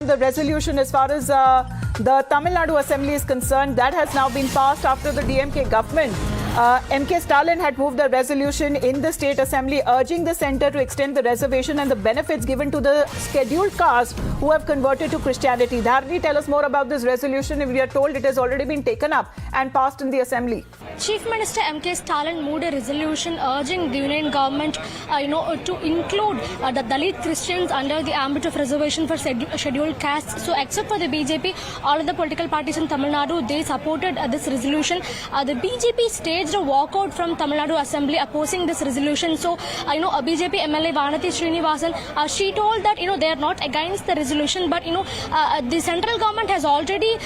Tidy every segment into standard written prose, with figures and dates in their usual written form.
the resolution as far as the Tamil Nadu Assembly is concerned. That has now been passed after the DMK government. M.K. Stalin had moved the resolution in the State Assembly urging the centre to extend the reservation and the benefits given to the scheduled caste who have converted to Christianity. Dharani, tell us more about this resolution. We are told it has already been taken up and passed in the Assembly. Chief Minister M.K. Stalin moved a resolution urging the Union government, to include the Dalit Christians under the ambit of reservation for scheduled castes. So, except for the BJP, all of the political parties in Tamil Nadu, they supported this resolution. The BJP staged a walkout from Tamil Nadu Assembly opposing this resolution. So, BJP MLA Vanati Srinivasan, she told that they are not against the resolution, but the central government has already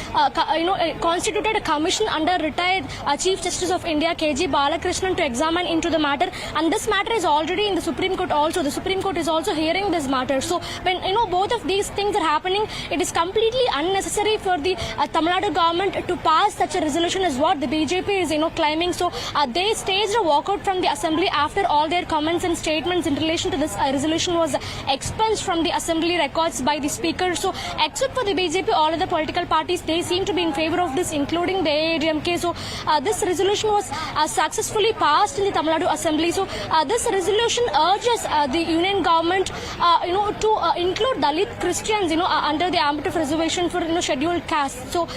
constituted a commission under retired Chief Justice of India KG Balakrishnan to examine into the matter, and this matter is already in the Supreme Court also. The Supreme Court is also hearing this matter. So when both of these things are happening, it is completely unnecessary for the Tamil Nadu government to pass such a resolution as what the BJP is claiming. So they staged a walkout from the assembly after all their comments and statements in relation to this resolution was expunged from the assembly records by the speaker. So except for the BJP, all of the political parties, they seem to be in favor of this, including the AIADMK. So this resolution was successfully passed in the Tamil Nadu Assembly. So this resolution urges the Union government to include Dalit Christians under the ambit of reservation for scheduled castes. So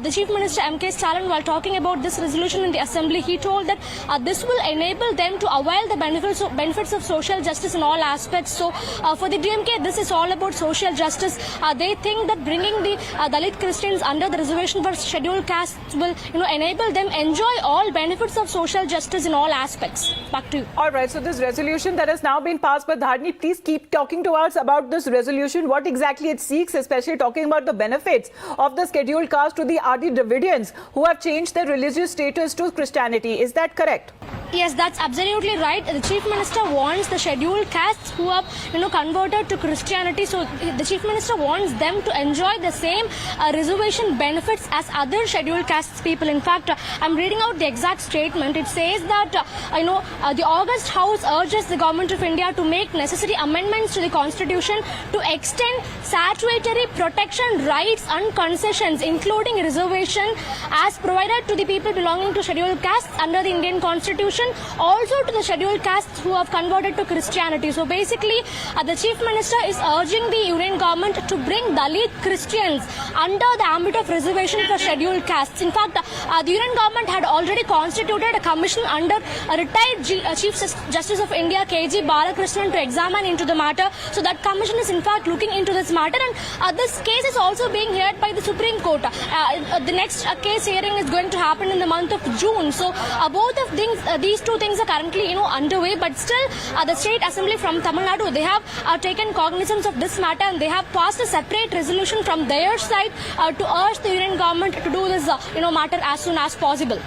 the Chief Minister M.K. Stalin, while talking about this resolution in the Assembly, he told that this will enable them to avail the benefits of social justice in all aspects. So for the DMK, this is all about social justice. They think that bringing the Dalit Christians under the reservation for scheduled castes will enable them enjoy all benefits of social justice in all aspects. Back to you. All right, so this resolution that has now been passed by Dharani, please keep talking to us about this resolution, what exactly it seeks, especially talking about the benefits of the scheduled caste to the Adi Dravidians who have changed their religious status to Christianity. Is that correct? Yes, that's absolutely right. The Chief Minister wants the scheduled castes who have converted to Christianity. So the Chief Minister wants them to enjoy the same reservation benefits as other scheduled castes people. In fact, I'm reading out the exact statement. It says that the August House urges the Government of India to make necessary amendments to the Constitution to extend statutory protection rights and concessions, including reservation as provided to the people belonging to scheduled castes under the Indian Constitution, also to the scheduled castes who have converted to Christianity. So basically, the Chief Minister is urging the Union government to bring Dalit Christians under the ambit of reservation for scheduled castes. In fact, the Union government had already constituted a commission under a retired Chief Justice of India KG Balakrishnan to examine into the matter. So that commission is in fact looking into this matter, and this case is also being heard by the Supreme Court. The next case hearing is going to happen in the month of June. So both of these two things are currently underway, but still the State Assembly from Tamil Nadu, they have taken cognizance of this matter, and they have passed a separate resolution from their side to urge the Union government to do this matter as soon as possible.